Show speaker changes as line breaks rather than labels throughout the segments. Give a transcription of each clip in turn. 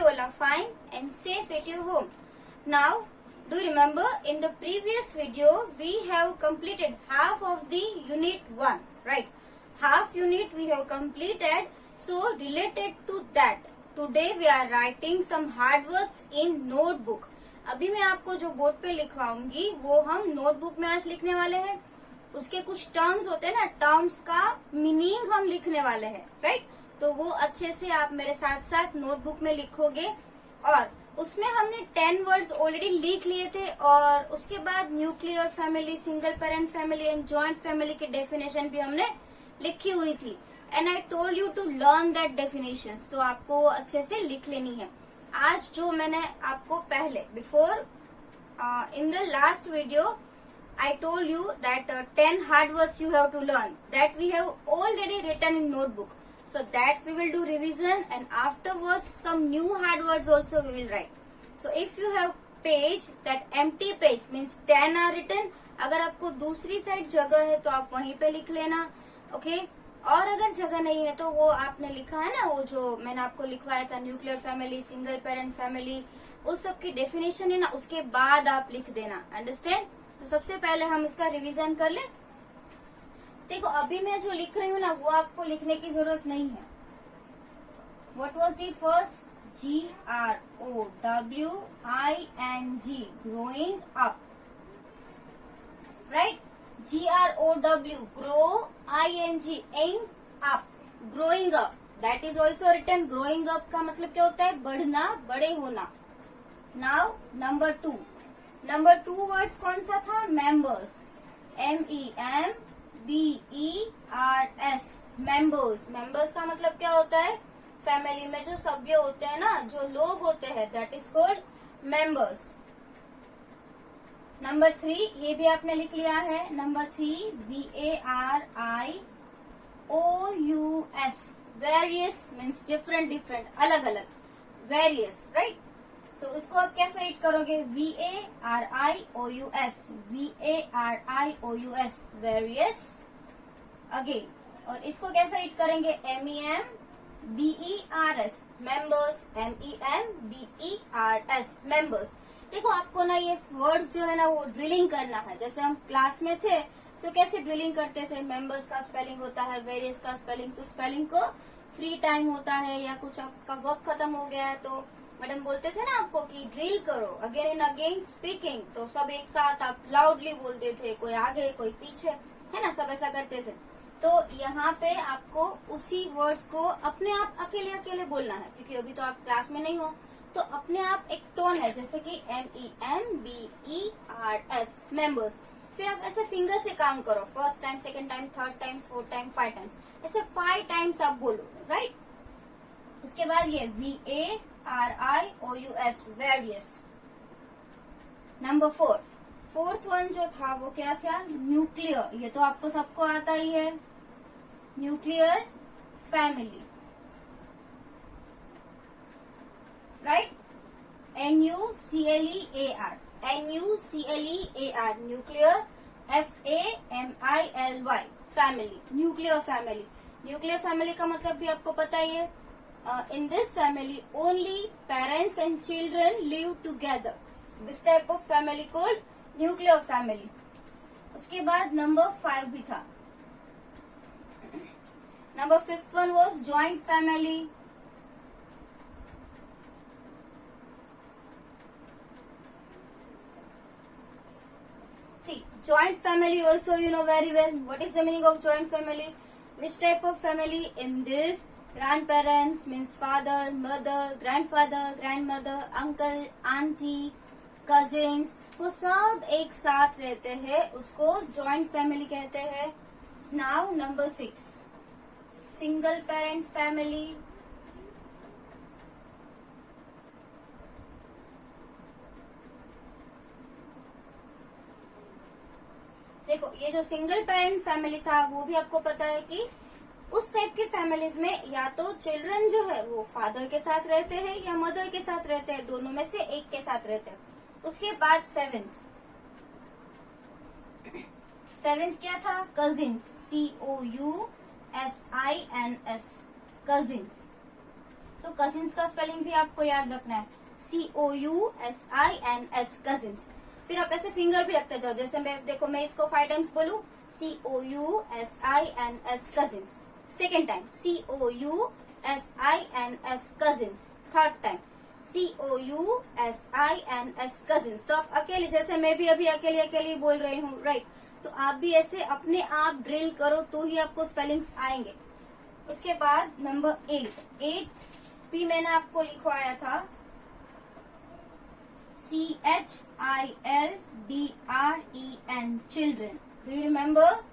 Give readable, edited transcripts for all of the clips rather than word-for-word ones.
you all are fine and safe at your home. Now, do you remember in the previous video we have completed half of the unit 1, right? Half unit we have completed. So related to that, today we are writing some hard words in notebook. अभी मैं आपको जो board पे लिखवाऊंगी वो हम notebook में आज लिखने वाले हैं. उसके कुछ टर्म्स होते हैं ना, टर्म्स का मीनिंग हम लिखने वाले हैं, राइट? तो वो अच्छे से आप मेरे साथ साथ नोटबुक में लिखोगे. और उसमें हमने 10 वर्ड्स ऑलरेडी लिख लिए थे और उसके बाद nuclear family, single parent family and joint family की डेफिनेशन भी हमने लिखी हुई थी. And I told you to learn that definitions, तो आपको अच्छे से लिख लेनी है. आज जो मैंने आपको पहले before in the last video I told you that 10 hard words you have to learn, that we have already written in notebook. So that we will do revision and afterwards some new hard words also we will write. So if you have page, that empty page means 10 are written. अगर आपको दूसरी side जगह है तो आप वहीं पे लिख लेना, ओके? और अगर जगह नहीं है तो वो आपने लिखा है ना, वो जो मैंने आपको लिखवाया था nuclear family, single parent family, उस सब की डेफिनेशन है ना, उसके बाद आप लिख देना. अंडरस्टैंड? तो सबसे पहले हम उसका रिवीजन कर ले. देखो अभी मैं जो लिख रही हूँ ना वो आपको लिखने की जरूरत नहीं है. What was the first? GROWING, growing up, right? GROW, grow, ING, ing up, growing up. That is also written. Growing up का मतलब क्या होता है? बढ़ना, बड़े होना. Now number 2. नंबर 2 वर्ड्स कौन सा था? Members, MEMBERS, members. मेंबर्स का मतलब क्या होता है? फैमिली में जो सभ्य होते हैं ना, जो लोग होते हैं, that is called members. Number 3 ये भी आपने लिख लिया है. Number 3 VARIOUS, various means different, different, अलग अलग, वेरियस, राइट? तो उसको आप कैसे रीड करोगे? VARIOUS, VARIOUS, various. अगेन, और इसको कैसे रीड करेंगे? MEMBERS, members, MEMBERS, members. देखो आपको ना ये वर्ड्स जो है ना वो ड्रिलिंग करना है. जैसे हम क्लास में थे तो कैसे ड्रिलिंग करते थे? मेंबर्स का स्पेलिंग होता है, वेरियस का स्पेलिंग. तो स्पेलिंग को फ्री टाइम होता है या कुछ आपका वर्क खत्म हो गया है तो मैडम बोलते थे ना आपको कि ड्रिल करो, अगेन एंड अगेन स्पीकिंग. तो सब एक साथ आप लाउडली बोलते थे, कोई आगे कोई पीछे, है ना, सब ऐसा करते थे. तो यहाँ पे आपको उसी वर्ड्स को अपने आप अकेले अकेले बोलना है, क्योंकि अभी तो आप क्लास में नहीं हो. तो अपने आप एक टोन है, जैसे कि MEMBERS, मेंबर्स. फिर आप ऐसे फिंगर से काउंट करो. First time, second time, third time, fourth time, 5 times. ऐसे 5 टाइम्स आप बोलो, राइट? उसके बाद ये VARIOUS, various. Number 4, fourth one जो था वो क्या था? न्यूक्लियर. ये तो आपको सबको आता ही है. Nuclear family, right? NUCLEAR, NUCLEAR, nuclear. FAMILY, family, nuclear family. Nuclear family का मतलब भी आपको पता ही है. In this family only parents and children live together. This type of family called nuclear family. उसके बाद नंबर 5 भी था. Number 5th one was joint family. See, joint family also you know very well. What is the meaning of joint family? Which type of family? In this, grandparents means father, mother, grandfather, grandmother, uncle, auntie, cousins, वो सब एक साथ रहते हैं, उसको joint family कहते हैं. Now number 6, single parent family. देखो ये जो सिंगल पेरेंट फैमिली था वो भी आपको पता है कि उस टाइप की फैमिलीज में या तो चिल्ड्रन जो है वो फादर के साथ रहते हैं या मदर के साथ रहते हैं, दोनों में से एक के साथ रहते हैं. उसके बाद 7th क्या था? Cousins, COUSINS, cousins. तो कजिन्स का स्पेलिंग भी आपको याद रखना है, COUSINS, कजिन्स। फिर आप ऐसे फिंगर भी रखते जाओ, जैसे मैं देखो मैं इसको 5 टाइम्स बोलूं, COUSINS, cousins. Second time COUSINS, cousins. Third time COUSINS, cousins. तो आप अकेले, जैसे मैं भी अभी अकेले अकेले बोल रही हूँ, राइट, तो आप भी ऐसे अपने आप ड्रिल करो तो ही आपको स्पेलिंग्स आएंगे। उसके बाद नंबर 8 भी मैंने आपको लिखवाया था, CHILDREN, children. Do you remember?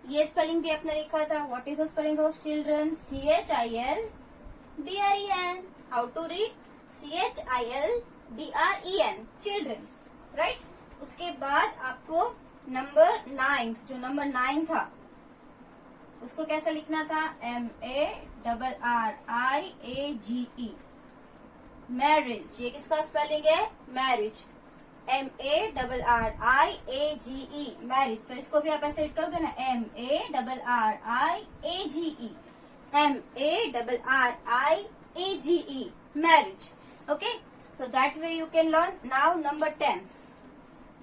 ये स्पेलिंग भी आपने लिखा था। What is the spelling of children? CHILDREN। How to read? CHILDREN, children, right. उसके बाद आपको नंबर 9, जो नंबर 9 था, उसको कैसे लिखना था? MARRIAGE, marriage. ये किसका स्पेलिंग है? Marriage, MARRIAGE, marriage. तो इसको भी आप ऐसे रीड करोगे ना, MARRIAGE, marriage. Okay, so that way you can learn. Now number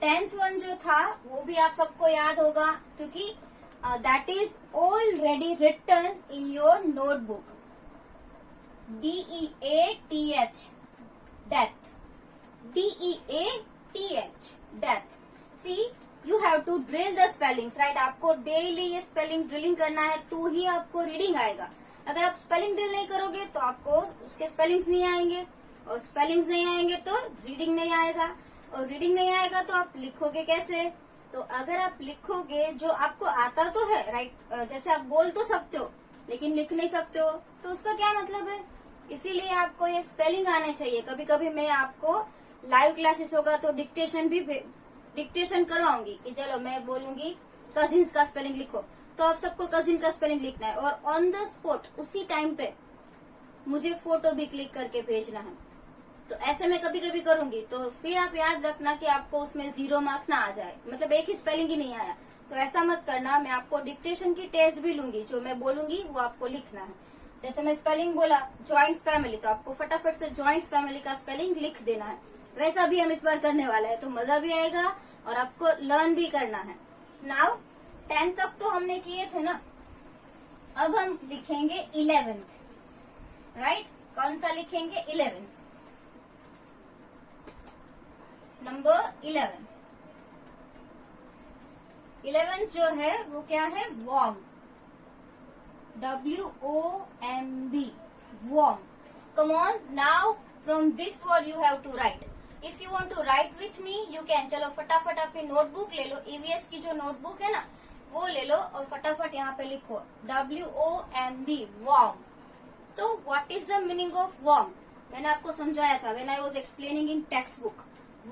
10th one जो था वो भी आप सबको याद होगा, क्योंकि that is already written in your notebook. DEATH, death, DEATH, death. See, you have to drill the spellings, right. आपको डेली ये स्पेलिंग ड्रिलिंग करना है तो ही आपको रीडिंग आएगा। अगर आप स्पेलिंग ड्रिल नहीं करोगे तो आपको उसके स्पेलिंग्स नहीं आएंगे, और स्पेलिंग्स नहीं आएंगे तो रीडिंग नहीं आएगा, और रीडिंग नहीं आएगा तो आप लिखोगे कैसे? तो अगर आप लिखोगे जो आपको आता तो है, राइट, जैसे आप बोल तो सकते हो लेकिन लिख नहीं सकते हो, तो उसका क्या मतलब है? इसीलिए आपको ये स्पेलिंग आने चाहिए। कभी कभी मैं आपको लाइव क्लासेस होगा तो डिक्टेशन करवाऊंगी कि चलो मैं बोलूंगी कजिन्स का स्पेलिंग लिखो, तो आप सबको कजिन का स्पेलिंग लिखना है, और ऑन द स्पॉट उसी टाइम पे मुझे फोटो भी क्लिक करके भेजना है। तो ऐसे मैं कभी कभी करूंगी, तो फिर आप याद रखना कि आपको उसमें 0 मार्क्स ना आ जाए, मतलब एक ही स्पेलिंग ही नहीं आया, तो ऐसा मत करना। मैं आपको डिक्टेशन की टेस्ट भी लूंगी, जो मैं बोलूंगी वो आपको लिखना है। जैसे मैं स्पेलिंग बोला ज्वाइंट फैमिली, तो आपको फटाफट से ज्वाइंट फैमिली का स्पेलिंग लिख देना है। वैसा भी हम इस बार करने वाले हैं, तो मजा भी आएगा और आपको लर्न भी करना है। नाउ 10 तक तो हमने किए थे ना, अब हम लिखेंगे 11th, राइट। कौन सा लिखेंगे? 11th, नंबर 11th जो है वो क्या है? Warm, WOMB, warm. Come on, now from this word you have to write. If you want to write with me, you can. चलो फटाफट अपनी नोटबुक ले लो, EVS की जो नोटबुक है ना वो ले लो, और फटाफट यहाँ पे लिखो WOMB, warm. तो what is the meaning of warm? मैंने आपको समझाया था when I was explaining in textbook.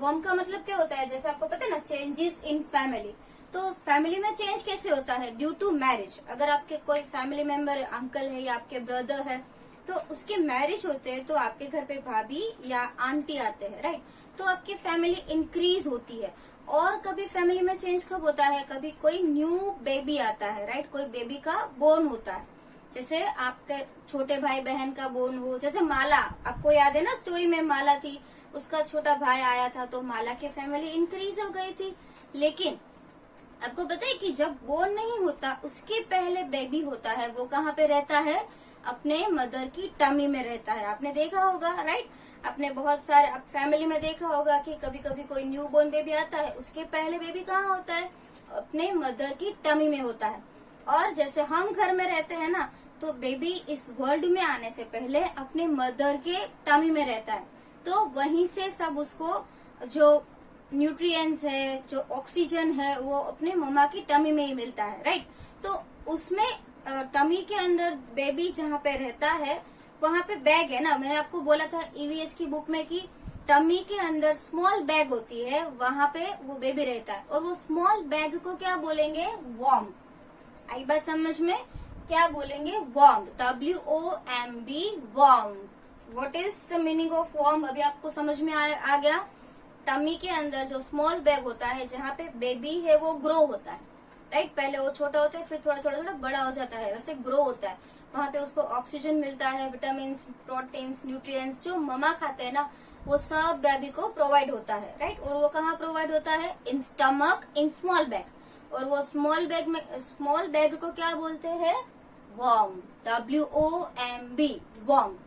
warm का मतलब क्या होता है? जैसे आपको पता है ना, changes in family. तो फैमिली में चेंज कैसे होता है? Due to marriage. अगर आपके कोई फैमिली मेंबर, अंकल है या आपके ब्रदर है, तो उसके मैरिज होते हैं, तो आपके घर पे भाभी या आंटी आते हैं, राइट, तो आपकी फैमिली इंक्रीज होती है। और कभी फैमिली में चेंज कब होता है? कभी कोई न्यू बेबी आता है, राइट, कोई बेबी का बोर्न होता है, जैसे आपके छोटे भाई बहन का बोर्न हो। जैसे माला, आपको याद है ना स्टोरी में माला थी, उसका छोटा भाई आया था, तो माला की फैमिली इंक्रीज हो गई थी। लेकिन आपको पता है कि जब बोर्न नहीं होता उसके पहले बेबी होता है, वो कहाँ पे रहता है? अपने मदर की टमी में रहता है। आपने देखा होगा, राइट, आपने बहुत सारे फैमिली में देखा होगा कि कभी कभी कोई न्यू बोर्न बेबी आता है, उसके पहले बेबी कहाँ होता है? अपने मदर की टमी में होता है। और जैसे हम घर में रहते हैं ना, तो बेबी इस वर्ल्ड में आने से पहले अपने मदर के टमी में रहता है, तो वहीं से सब उसको जो न्यूट्रिएंट्स है, जो ऑक्सीजन है, वो अपने मम्मा की टमी में ही मिलता है, राइट। तो उसमें टमी के अंदर बेबी जहाँ पे रहता है वहां पे बैग है ना, मैंने आपको बोला था EVS की बुक में कि टमी के अंदर स्मॉल बैग होती है, वहां पे वो बेबी रहता है, और वो स्मॉल बैग को क्या बोलेंगे? वॉर्म। आई बात समझ में? क्या बोलेंगे? Warm, WOMB, warm. What is the meaning of warm? अभी आपको समझ में आ गया। टमी के अंदर जो स्मॉल बैग होता है, जहाँ पे बेबी है वो ग्रो होता है, राइट। पहले वो छोटा होता है, फिर थोड़ा थोड़ा थोड़ा बड़ा हो जाता है, वैसे ग्रो होता है। वहां पे उसको ऑक्सीजन मिलता है, विटामिन, प्रोटीन्स, न्यूट्रिएंट्स जो ममा खाते हैं ना, वो सब बेबी को प्रोवाइड होता है, राइट। और वो कहाँ प्रोवाइड होता है? In stomach, in small bag. और वो स्मॉल बैग को क्या बोलते हैं? Warm, WOMB, warm.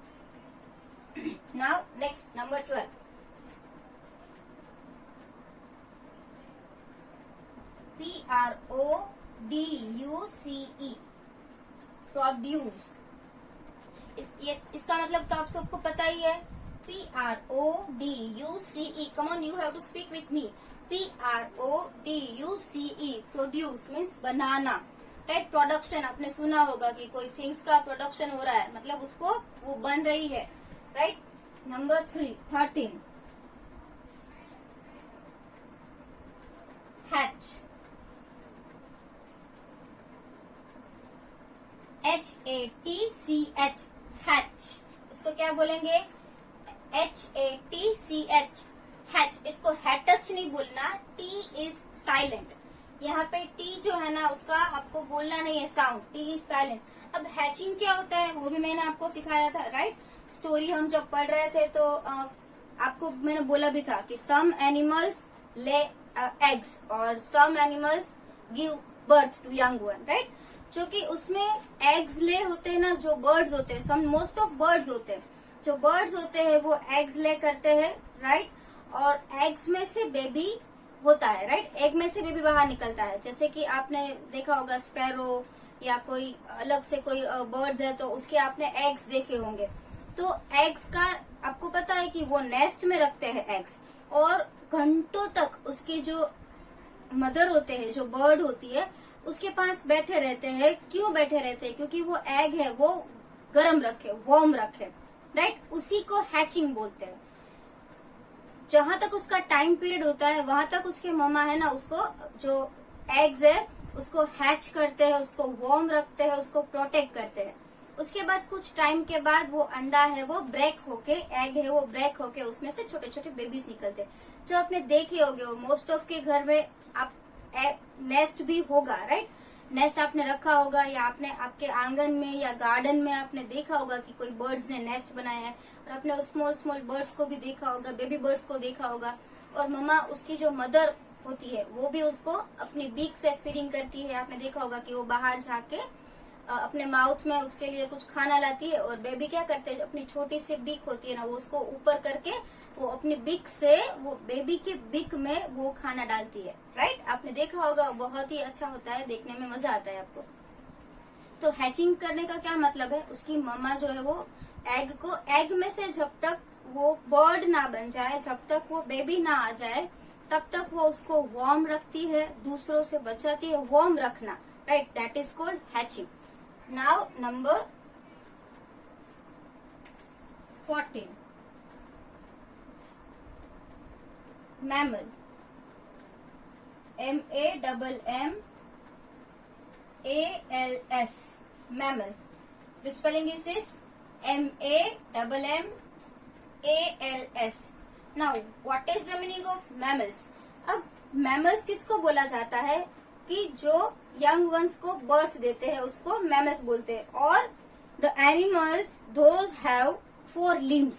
Now next, number 12। PRODUCE, produce. इसका मतलब तो आप सबको पता ही है। PRODUCE, come on, you have to speak with me. PRODUCE, produce means banana, right. Production आपने सुना होगा कि कोई थिंग्स का प्रोडक्शन हो रहा है, मतलब उसको वो बन रही है, right. Number 13, hatch, HATCH, hatch. इसको क्या बोलेंगे? HATCH, hatch. इसको हैटच नहीं बोलना, T इज साइलेंट। यहाँ पे T जो है ना, उसका आपको बोलना नहीं है साउंड, T इज साइलेंट। अब हैचिंग क्या होता है वो भी मैंने आपको सिखाया था, राइट। स्टोरी हम जब पढ़ रहे थे तो आपको मैंने बोला भी था कि सम एनिमल्स ले एग्स और some animals give birth to young one, right. जो कि उसमें एग्स ले होते हैं ना, जो बर्ड्स होते हैं, सम मोस्ट ऑफ बर्ड्स होते हैं, जो बर्ड्स होते हैं वो एग्स ले करते हैं, राइट। और एग्स में से बेबी होता है, राइट। एग में से बेबी बाहर निकलता है। जैसे कि आपने देखा होगा स्पैरो या कोई अलग से कोई बर्ड्स है तो उसके आपने एग्स देखे होंगे। तो एग्स का आपको पता है कि वो नेस्ट में रखते हैं एग्स, और घंटों तक उसके जो मदर होते हैं, जो बर्ड होती है, उसके पास बैठे रहते हैं। क्यों बैठे रहते हैं? क्योंकि वो एग है वो गर्म रखे, वार्म रखे, राइट। उसी को हैचिंग बोलते हैं। जहां तक उसका टाइम पीरियड होता है वहां तक उसके मम्मा है ना, उसको जो एग्स है उसको हैच करते हैं, उसको वार्म रखते हैं, उसको प्रोटेक्ट करते हैं। उसके बाद कुछ टाइम के बाद वो अंडा है वो ब्रेक होके, एग है वो ब्रेक होके उसमें से छोटे छोटे बेबीज निकलते हैं। जो आपने देखे होंगे, वो मोस्ट ऑफ के घर में आप नेस्ट भी होगा, राइट। नेस्ट आपने रखा होगा, या आपने आपके आंगन में या गार्डन में आपने देखा होगा कि कोई बर्ड्स ने नेस्ट बनाया है, और आपने उस स्मॉल स्मॉल बर्ड्स को भी देखा होगा, बेबी बर्ड्स को देखा होगा। और मम्मा, उसकी जो मदर होती है, वो भी उसको अपनी बीक से फीडिंग करती है। आपने देखा होगा कि वो बाहर जाके अपने माउथ में उसके लिए कुछ खाना लाती है, और बेबी क्या करते हैं, अपनी छोटी सी बीक होती है ना, वो उसको ऊपर करके वो अपनी बीक से वो बेबी के बीक में वो खाना डालती है, राइट। आपने देखा होगा, बहुत ही अच्छा होता है, देखने में मजा आता है आपको। तो हैचिंग करने का क्या मतलब है? उसकी मम्मा जो है वो एग को, एग में से जब तक वो बर्ड ना बन जाए, जब तक वो बेबी ना आ जाए, तब तक वो उसको वार्म रखती है, दूसरों से बचाती है। वार्म रखना, right, that is called hatching. Now number 14, mammal, MAMMALS, mammals. Which spelling is this? MAMMALS. Now, what is the meaning of mammals? अब mammals किसको बोला जाता है? कि जो young ones को birth देते हैं उसको mammals बोलते हैं। और the animals those have 4 limbs.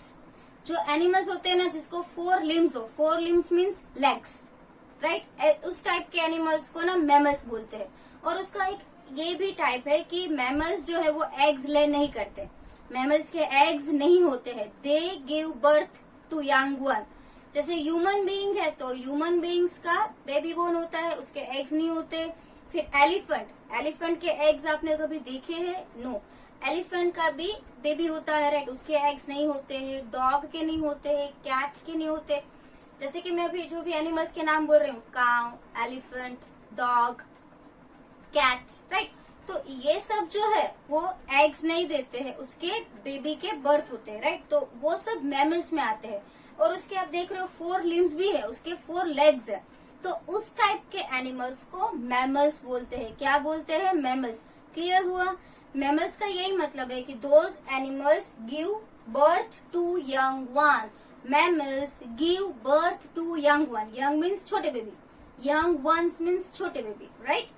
जो एनिमल्स होते हैं ना जिसको 4 limbs हो, 4 limbs means legs, राइट। उस टाइप के एनिमल्स को ना मैमल्स बोलते हैं। और उसका एक ये भी टाइप है कि मैमल्स जो है वो एग्स ले नहीं करते, मैमल्स के एग्स नहीं होते हैं, they give birth to young one. जैसे ह्यूमन बीइंग है तो ह्यूमन बीइंग्स का बेबी बोर्न होता है, उसके एग्स नहीं होते। फिर एलिफेंट के एग्स आपने कभी देखे हैं? नो। एलिफेंट का भी बेबी होता है, राइट, उसके एग्स नहीं होते हैं। डॉग के नहीं होते हैं, कैट के नहीं होते। जैसे कि मैं अभी जो भी एनिमल्स के नाम बोल रही हूँ, cow, elephant, dog, cat, right. तो ये सब जो है वो एग्स नहीं देते हैं, उसके बेबी के बर्थ होते हैं, राइट। तो वो सब मैमल्स में आते हैं। और उसके आप देख रहे हो 4 लिम्स भी है, उसके 4 लेग्स है। तो उस टाइप के एनिमल्स को मैमल्स बोलते हैं। क्या बोलते हैं? मैमल्स। क्लियर हुआ? मैमल्स का यही मतलब है कि those animals give birth to young one. Mammals give birth to young one. Young means छोटे बेबी, यंग वंस मीन्स छोटे बेबी, राइट।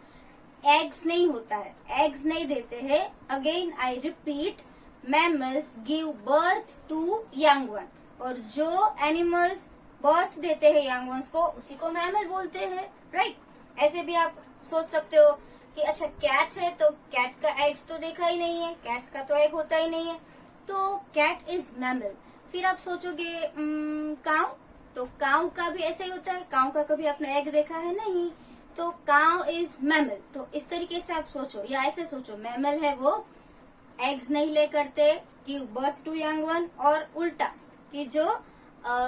एग्स नहीं होता है, एग्स नहीं देते हैं। Again I repeat, mammals give birth to young one, और जो एनिमल्स बर्थ देते हैं यंग वंस को, उसी को मैमल बोलते हैं, राइट। ऐसे भी आप सोच सकते हो कि अच्छा कैट है तो कैट का एग्स तो देखा ही नहीं है, कैट्स का तो एग होता ही नहीं है, तो कैट इज मैमल। फिर आप सोचोगे काऊ, तो काऊ का भी ऐसा ही होता है, काऊ का कभी आपने एग देखा है नहीं, तो काऊ इज मैमल। तो इस तरीके से आप सोचो, या ऐसे सोचो, मैमल है वो एग्स नहीं ले करते, give birth to young one, और उल्टा कि जो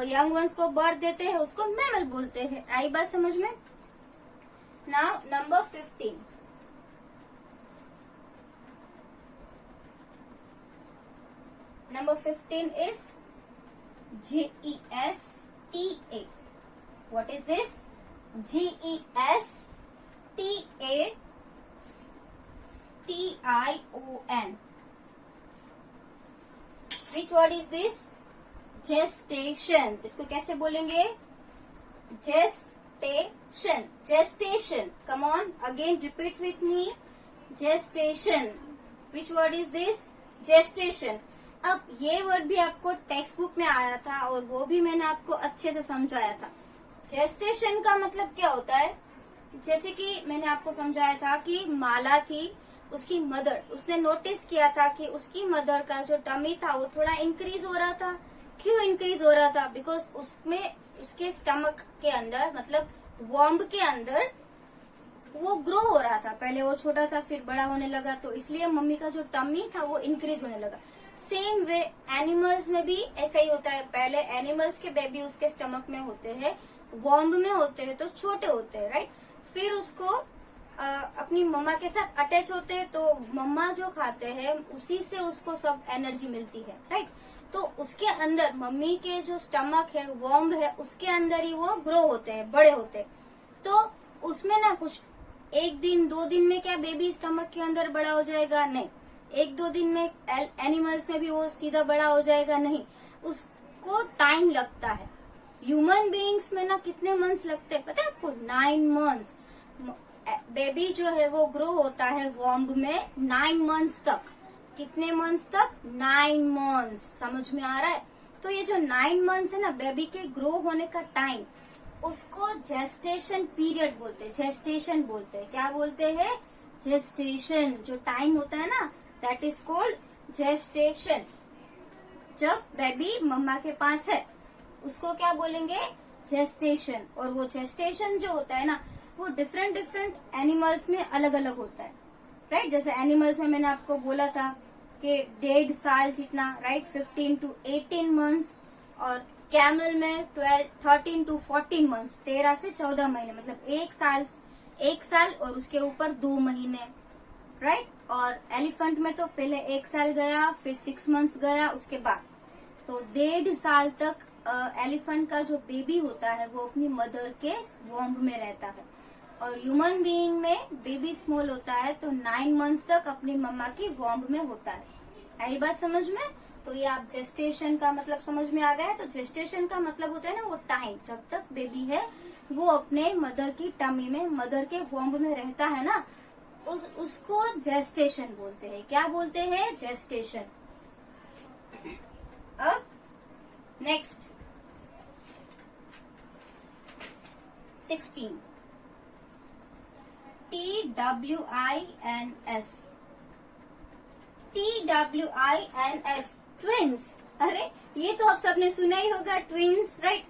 यंग वंस को बर्थ देते हैं उसको मैमल बोलते हैं। आई बात समझ में? Now number 15, number 15 is GESTA. What is this? GESTATION. Which word is this? Gestation. इसको कैसे बोलेंगे? Gestation. Gestation. Come on, again repeat with me. Gestation. Which word is this? Gestation. अब ये वर्ड भी आपको टेक्स्ट बुक में आया था और वो भी मैंने आपको अच्छे से समझाया था। जेस्टेशन का मतलब क्या होता है? जैसे कि मैंने आपको समझाया था कि माला थी, उसकी मदर, उसने नोटिस किया था कि उसकी मदर का जो टमी था वो थोड़ा इंक्रीज हो रहा था। क्यों इंक्रीज हो रहा था? बिकॉज उसमें उसके स्टमक के अंदर, मतलब वॉम्ब के अंदर वो ग्रो हो रहा था। पहले वो छोटा था, फिर बड़ा होने लगा, तो इसलिए मम्मी का जो टमी था वो इंक्रीज होने लगा। सेम वे एनिमल्स में भी ऐसा ही होता है। पहले एनिमल्स के बेबी उसके स्टमक में होते हैं, वॉम्ब में होते हैं, तो छोटे होते हैं, राइट। फिर उसको अपनी मम्मा के साथ अटैच होते हैं, तो मम्मा जो खाते हैं उसी से उसको सब एनर्जी मिलती है, राइट। तो उसके अंदर मम्मी के जो स्टमक है, वॉम्ब है, उसके अंदर ही वो ग्रो होते हैं, बड़े होते हैं। तो उसमें ना कुछ 1 दिन 2 दिन में क्या बेबी स्टमक के अंदर बड़ा हो जाएगा? नहीं। 1-2 दिन में एनिमल्स में भी वो सीधा बड़ा हो जाएगा? नहीं, उसको टाइम लगता है। ह्यूमन बीइंग्स में ना कितने मंथ्स लगते हैं पता है आपको? 9 मंथ्स। बेबी जो है वो ग्रो होता है वॉम्ब में 9 मंथ्स तक। कितने मंथ्स तक? 9 मंथ्स। समझ में आ रहा है? तो ये जो 9 मंथ्स है ना बेबी के ग्रो होने का टाइम, उसको जेस्टेशन पीरियड बोलते हैं, जेस्टेशन बोलते हैं। क्या बोलते हैं? जेस्टेशन। जो टाइम होता है ना, दैट इज कॉल्ड जेस्टेशन। जब बेबी मम्मा के पास है उसको क्या बोलेंगे? जेस्टेशन। और वो जेस्टेशन जो होता है ना, वो डिफरेंट एनिमल्स में अलग अलग होता है, राइट। जैसे एनिमल्स में मैंने आपको बोला था कि 1.5 साल जितना, राइट, 15 to 18 मंथ्स, और कैमल में 13 to 14 मंथ्स, 13 से 14 महीने, मतलब 1 साल और उसके ऊपर 2 महीने, राइट। और एलिफेंट में तो पहले 1 साल गया, फिर 6 मंथ्स गया, उसके बाद तो 1.5 साल तक एलिफेंट का जो बेबी होता है वो अपनी मदर के वॉम्ब में रहता है। और ह्यूमन बीइंग में बेबी स्मॉल होता है तो 9 मंथ्स तक अपनी मम्मा की वॉम्ब में होता है। आई बात समझ में? तो ये आप जेस्टेशन का मतलब समझ में आ गया है। तो जेस्टेशन का मतलब होता है ना वो टाइम, जब तक बेबी है वो अपने मदर की टमी में, मदर के वॉम्ब में रहता है ना, उसको जेस्टेशन बोलते हैं। क्या बोलते हैं? जेस्टेशन। अब नेक्स्ट 16, TWINS। TWINS, twins. अरे ये तो आप सबने सुना ही होगा, ट्विंस, राइट।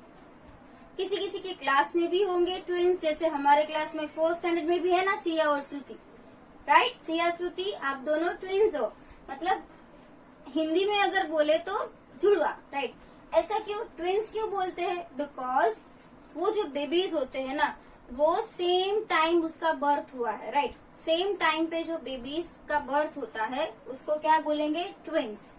किसी किसी के क्लास में भी होंगे ट्विंस, जैसे हमारे क्लास में 4th स्टैंडर्ड में भी है ना, सिया और श्रुति, राइट। सिया श्रुति आप दोनों ट्विंस हो, मतलब हिंदी में अगर बोले तो जुड़वा, राइट। ऐसा क्यों? ट्विंस क्यों बोलते हैं? बिकॉज वो जो बेबीज होते हैं ना, वो सेम टाइम उसका बर्थ हुआ है, राइट। सेम टाइम पे जो बेबीज का बर्थ होता है उसको क्या बोलेंगे? ट्विंस।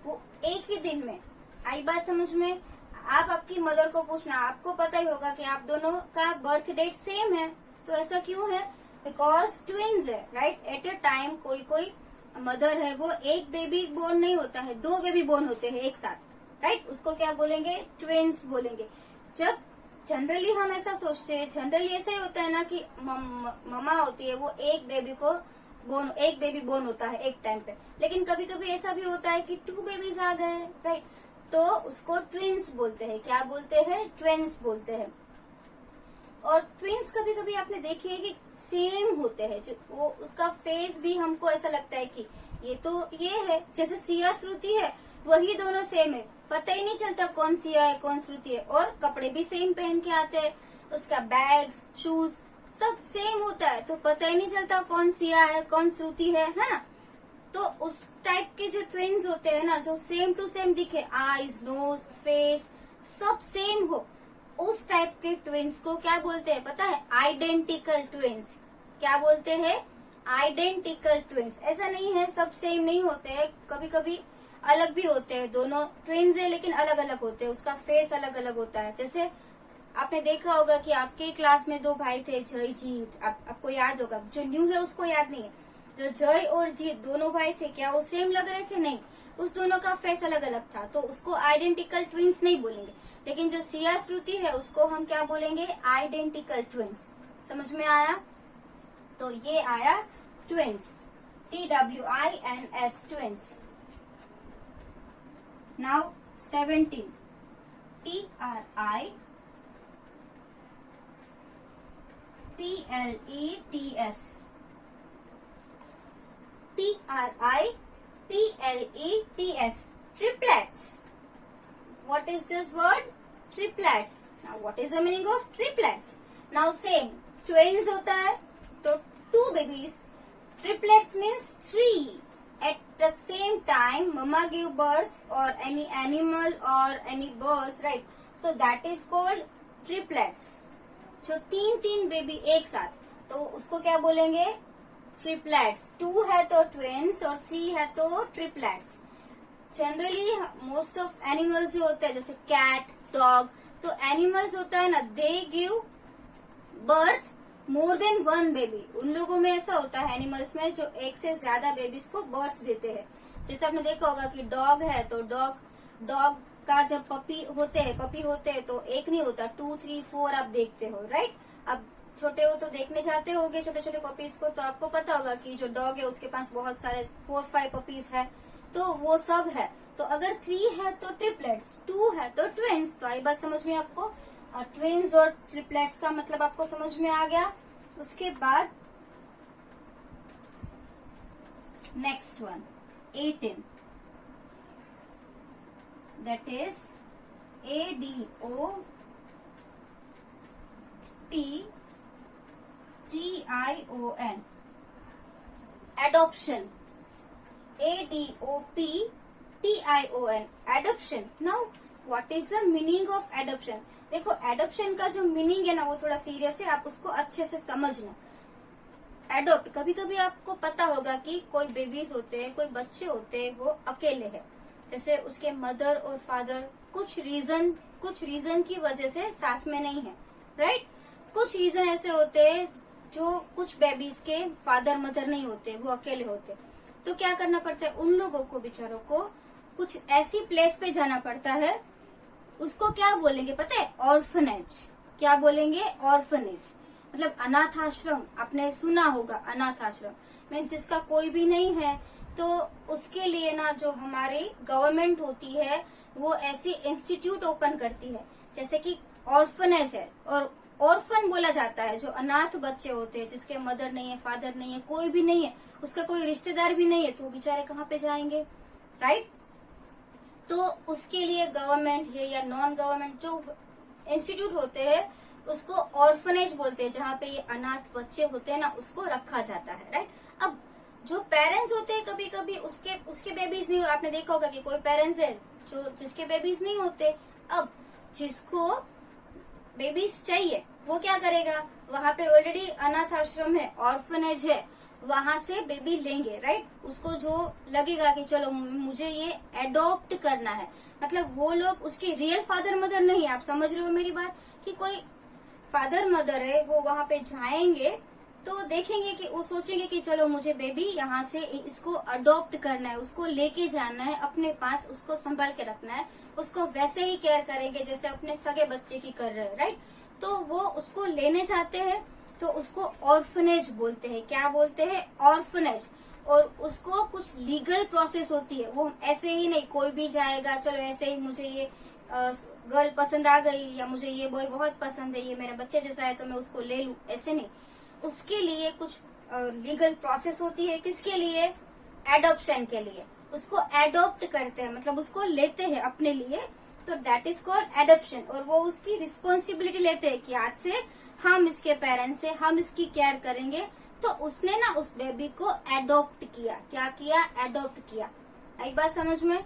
वो एक ही दिन में। आई बात समझ में? आप आपकी मदर को पूछना, आपको पता ही होगा कि आप दोनों का बर्थ डेट सेम है। तो ऐसा क्यों है? बिकॉज ट्विंस है, राइट। एट अ टाइम कोई मदर है वो एक बेबी बोर्न नहीं होता है, 2 बेबी बोर्न होते हैं एक साथ, राइट। उसको क्या बोलेंगे? ट्विंस बोलेंगे। जनरली हम ऐसा सोचते हैं, जनरली ऐसा ही होता है ना कि मम्मा होती है वो एक बेबी बोर्न होता है एक टाइम पे, लेकिन कभी कभी ऐसा भी होता है कि 2 बेबीज आ गए, राइट, तो उसको ट्विंस बोलते हैं। क्या बोलते हैं? ट्विंस बोलते हैं। और ट्विंस कभी कभी आपने देखे हैं कि सेम होते हैं, वो उसका फेस भी हमको ऐसा लगता है कि ये तो ये है, जैसे सिया श्रुति है वही दोनों सेम है, पता ही नहीं चलता कौन सिया है कौन श्रुति है। और कपड़े भी सेम पहन के आते हैं, उसका बैग्स शूज सब सेम होता है, तो पता ही नहीं चलता कौन सिया है कौन श्रुति है ना। तो उस टाइप के जो ट्विंस होते हैं ना, जो सेम टू सेम दिखे, आईज नोज फेस सब सेम हो, उस टाइप के ट्विंस को क्या बोलते हैं पता है? Identical twins. क्या बोलते हैं? Identical twins. ऐसा नहीं है सब सेम नहीं होते हैं, कभी कभी अलग भी होते हैं, दोनों ट्विंस है लेकिन अलग अलग होते हैं, उसका फेस अलग अलग होता है। जैसे आपने देखा होगा कि आपके क्लास में 2 भाई थे, जय जीत, आपको याद होगा, जो न्यू है उसको याद नहीं है, जो जय और जीत दोनों भाई थे, क्या वो सेम लग रहे थे? नहीं, उस दोनों का फेस अलग अलग था, तो उसको आइडेंटिकल ट्विंस नहीं बोलेंगे। लेकिन जो सिया श्रुति है उसको हम क्या बोलेंगे? Identical twins. समझ में आया? तो ये आया twins, TWINS twins. Now 17, TRIPLETS, TRIPLETS, triplets. What is this word? Triplets. Now what is the meaning of triplets? Now same, twins होता है तो 2 babies, triplets means 3 at the same time mama gave birth, or any animal or any birds, right? So that is called triplets. जो 3 baby एक साथ, तो उसको क्या बोलेंगे? ट्रिपलेट्स। 2 है तो ट्विंस और 3 है तो triplets. Generally most of animals जो होते हैं, जैसे कैट डॉग, तो एनिमल्स होता है ना, दे give birth more than 1 baby. उन लोगों में ऐसा होता है एनिमल्स में जो एक से ज्यादा बेबीज को बर्थ देते हैं। जैसे आपने देखा होगा कि डॉग है तो डॉग का जब पपी होते हैं तो एक नहीं होता, 2, 3, 4 आप देखते हो, राइट। अब छोटे हो तो देखने जाते होगे छोटे छोटे पपीज को, तो आपको पता होगा कि जो डॉग है उसके पास बहुत सारे 4-5 पपीज है, तो वो सब है। तो अगर 3 है तो ट्रिपलेट्स, 2 है तो ट्विंस। तो आई बात समझ में आपको? ट्विंस और ट्रिपलेट्स का मतलब आपको समझ में आ गया। उसके बाद next one 18, that is ADOPTION, adoption, ADOPTION, adoption. Now what is the meaning of adoption? देखो adoption का जो मीनिंग है ना वो थोड़ा सीरियस है, आप उसको अच्छे से समझना। एडोप्ट, कभी कभी आपको पता होगा कि कोई बेबीज होते हैं, कोई बच्चे होते हैं, वो अकेले है, जैसे उसके मदर और फादर कुछ रीजन की वजह से साथ में नहीं है, राइट। कुछ रीजन ऐसे होते हैं जो कुछ बेबीज के फादर मदर नहीं होते, वो अकेले होते, तो क्या करना पड़ता है उन लोगों को, बेचारों को कुछ ऐसी प्लेस पे जाना पड़ता है, उसको क्या बोलेंगे पता है? ऑर्फनेज। क्या बोलेंगे? ऑर्फनेज, मतलब अनाथ आश्रम। आपने सुना होगा अनाथ आश्रम मीन्स जिसका कोई भी नहीं है, तो उसके लिए ना जो हमारी गवर्नमेंट होती है वो ऐसी इंस्टीट्यूट ओपन करती है, जैसे कि ऑर्फनेज है। और ऑर्फन बोला जाता है जो अनाथ बच्चे होते हैं, जिसके मदर नहीं है, फादर नहीं है, कोई भी नहीं है, उसका कोई रिश्तेदार भी नहीं है, तो बेचारे कहाँ पे जाएंगे, राइट। तो उसके लिए गवर्नमेंट है या नॉन गवर्नमेंट जो इंस्टीट्यूट होते हैं उसको ऑर्फनेज बोलते हैं, जहाँ पे ये अनाथ बच्चे होते हैं ना उसको रखा जाता है, राइट। अब जो पेरेंट्स होते हैं कभी कभी उसके बेबीज नहीं, आपने देखा होगा कि कोई पेरेंट्स है जिसके बेबीज नहीं होते, अब जिसको बेबीज चाहिए वो क्या करेगा? वहाँ पे ऑलरेडी अनाथ आश्रम है, ऑर्फनेज है, वहां से बेबी लेंगे, राइट। उसको जो लगेगा कि चलो मुझे ये एडॉप्ट करना है, मतलब वो लोग उसके रियल फादर मदर नहीं, आप समझ रहे हो मेरी बात, कि कोई फादर मदर है वो वहां पे जाएंगे तो देखेंगे कि वो सोचेंगे कि चलो मुझे बेबी यहाँ से इसको अडॉप्ट करना है, उसको लेके जाना है अपने पास, उसको संभाल के रखना है, उसको वैसे ही केयर करेंगे जैसे अपने सगे बच्चे की कर रहे हैं, राइट। तो वो उसको लेने जाते हैं तो उसको ऑर्फनेज बोलते हैं। क्या बोलते हैं? ऑर्फनेज। और उसको कुछ लीगल प्रोसेस होती है, वो ऐसे ही नहीं कोई भी जाएगा चलो ऐसे ही मुझे ये गर्ल पसंद आ गई या मुझे ये बॉय बहुत पसंद है, ये मेरे बच्चे जैसा है तो मैं उसको ले लूं, ऐसे नहीं। उसके लिए कुछ लीगल प्रोसेस होती है। किसके लिए? एडॉप्शन के लिए। उसको एडॉप्ट करते हैं, मतलब उसको लेते हैं अपने लिए, तो दैट इज कॉल्ड एडॉप्शन। और वो उसकी रिस्पॉन्सिबिलिटी लेते हैं कि आज से हम इसके पेरेंट्स से हम इसकी केयर करेंगे। तो उसने ना उस बेबी को एडॉप्ट किया। क्या किया? एडॉप्ट किया। आई बात समझ में?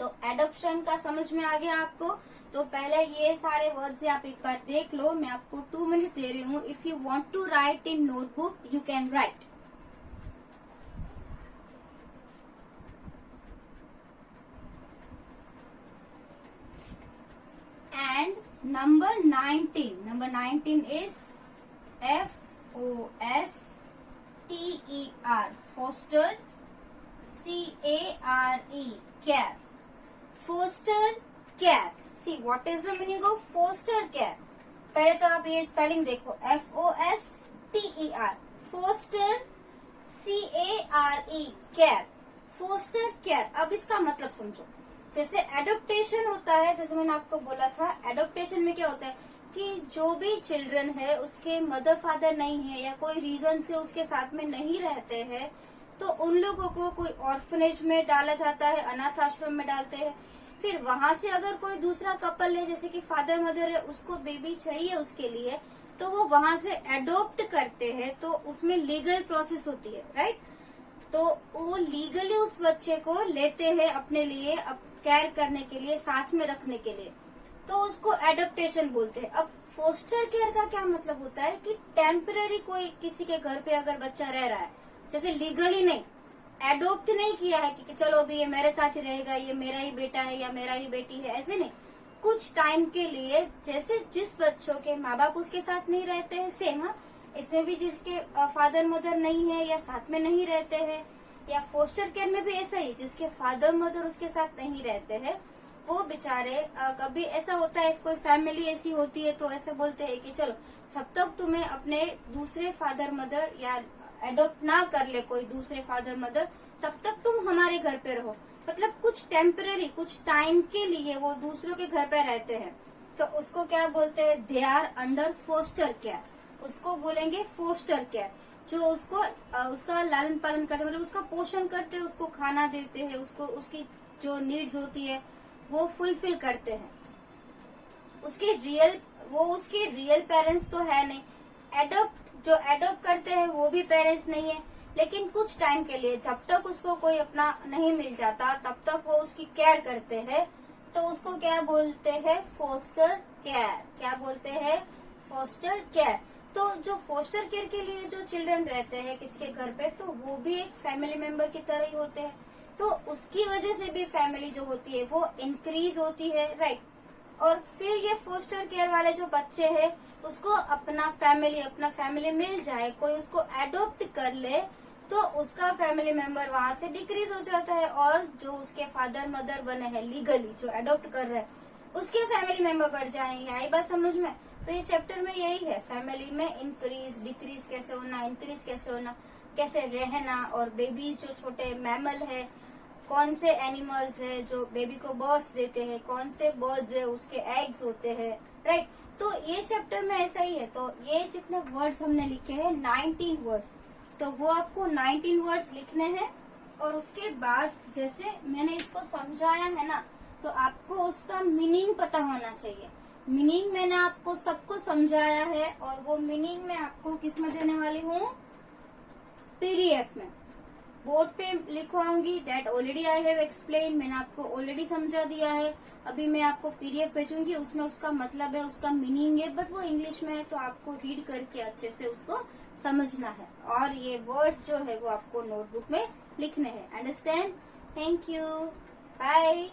तो एडॉप्शन का समझ में आ गया आपको। तो पहले ये सारे वर्ड्स आप एक बार देख लो। मैं आपको 2 मिनट्स दे रही हूँ। If you want to write in notebook you can write. And number 19 is FOSTER, foster, CARE, care. Foster care. See what is the meaning of foster care? पहले तो आप ये स्पेलिंग देखो, FOSTER, foster, CARE, care, foster care। अब इसका मतलब समझो। जैसे एडॉप्टेशन होता है, जैसे मैंने आपको बोला था, एडॉप्टेशन में क्या होता है कि जो भी चिल्ड्रन है उसके मदर फादर नहीं है या कोई रीजन से उसके साथ में नहीं रहते हैं, तो उन लोगों को कोई ऑर्फनेज में डाला जाता है, अनाथ आश्रम में डालते हैं। फिर वहां से अगर कोई दूसरा कपल है, जैसे कि फादर मदर है, उसको बेबी चाहिए उसके लिए, तो वो वहां से एडॉप्ट करते हैं। तो उसमें लीगल प्रोसेस होती है, राइट। तो वो लीगली उस बच्चे को लेते हैं अपने लिए, केयर करने के लिए, साथ में रखने के लिए, तो उसको एडॉप्टेशन बोलते हैं। अब फोस्टर केयर का क्या मतलब होता है कि टेम्पररी कोई किसी के घर पे अगर बच्चा रह रहा है, जैसे लीगली नहीं, एडॉप्ट नहीं किया है कि चलो अभी ये मेरे साथ ही रहेगा, ये मेरा ही बेटा है या मेरा ही बेटी है, ऐसे नहीं। कुछ टाइम के लिए, जैसे जिस बच्चों के माँ बाप उसके साथ नहीं रहते हैं, सेम इसमें भी जिसके फादर मदर नहीं है या साथ में नहीं रहते हैं, या फोस्टर केयर में भी ऐसा ही, जिसके फादर मदर उसके साथ नहीं रहते हैं, वो बेचारे कभी ऐसा होता है, कोई फैमिली ऐसी होती है तो ऐसे बोलते हैं कि चलो जब तक तुम्हें अपने दूसरे फादर मदर या एडॉप्ट ना कर ले कोई दूसरे फादर मदर, तब तक तुम हमारे घर पे रहो। मतलब कुछ टेम्पररी, कुछ टाइम के लिए वो दूसरों के घर पे रहते हैं, तो उसको क्या बोलते हैं? They are under foster care. उसको बोलेंगे फोस्टर केयर। जो उसको उसका लालन पालन करते, मतलब उसका पोषण करते हैं, उसको खाना देते हैं, उसको उसकी जो नीड्स होती है वो फुलफिल करते हैं। उसके रियल पेरेंट्स तो है नहीं। जो एडॉप्ट करते हैं वो भी पेरेंट्स नहीं है, लेकिन कुछ टाइम के लिए, जब तक उसको कोई अपना नहीं मिल जाता तब तक वो उसकी केयर करते हैं। तो उसको क्या बोलते हैं? Foster care. क्या बोलते हैं? Foster care. तो जो फोस्टर केयर के लिए जो चिल्ड्रन रहते हैं किसी के घर पे, तो वो भी एक फैमिली मेंबर की तरह ही होते हैं। तो उसकी वजह से भी फैमिली जो होती है वो इंक्रीज होती है, राइट। और फिर ये फोस्टर केयर वाले जो बच्चे हैं उसको अपना फैमिली मिल जाए, कोई उसको एडॉप्ट कर ले, तो उसका फैमिली मेंबर वहां से डिक्रीज हो जाता है, और जो उसके फादर मदर बने हैं लीगली, जो एडॉप्ट कर रहे हैं, उसके फैमिली मेंबर बढ़ जाएंगे। आई बात समझ में? तो ये चैप्टर में यही है, फैमिली में इंक्रीज डिक्रीज कैसे होना, इंक्रीज कैसे होना, कैसे रहना, और बेबीज जो छोटे मैमल है, कौन से एनिमल्स है जो बेबी को बर्ड्स देते हैं, कौन से बर्ड्स है उसके एग्स होते हैं, राइट। तो ये चैप्टर में ऐसा ही है। तो ये जितने वर्ड्स हमने लिखे हैं 19 वर्ड्स, तो वो आपको 19 वर्ड्स लिखने हैं। और उसके बाद जैसे मैंने इसको समझाया है ना, तो आपको उसका मीनिंग पता होना चाहिए। मीनिंग मैंने आपको सबको समझाया है, और वो मीनिंग मैं आपको किस में देने वाली हूँ? पीडीएफ में बोर्ड पे लिखवाऊंगी। That already I have explain, मैंने आपको ऑलरेडी समझा दिया है। अभी मैं आपको पीडीएफ भेजूंगी, उसमें उसका मतलब है, उसका मीनिंग है, बट वो इंग्लिश में है, तो आपको रीड करके अच्छे से उसको समझना है। और ये वर्ड्स जो है वो आपको नोटबुक में लिखने हैं। अंडरस्टैंड? Thank you, bye.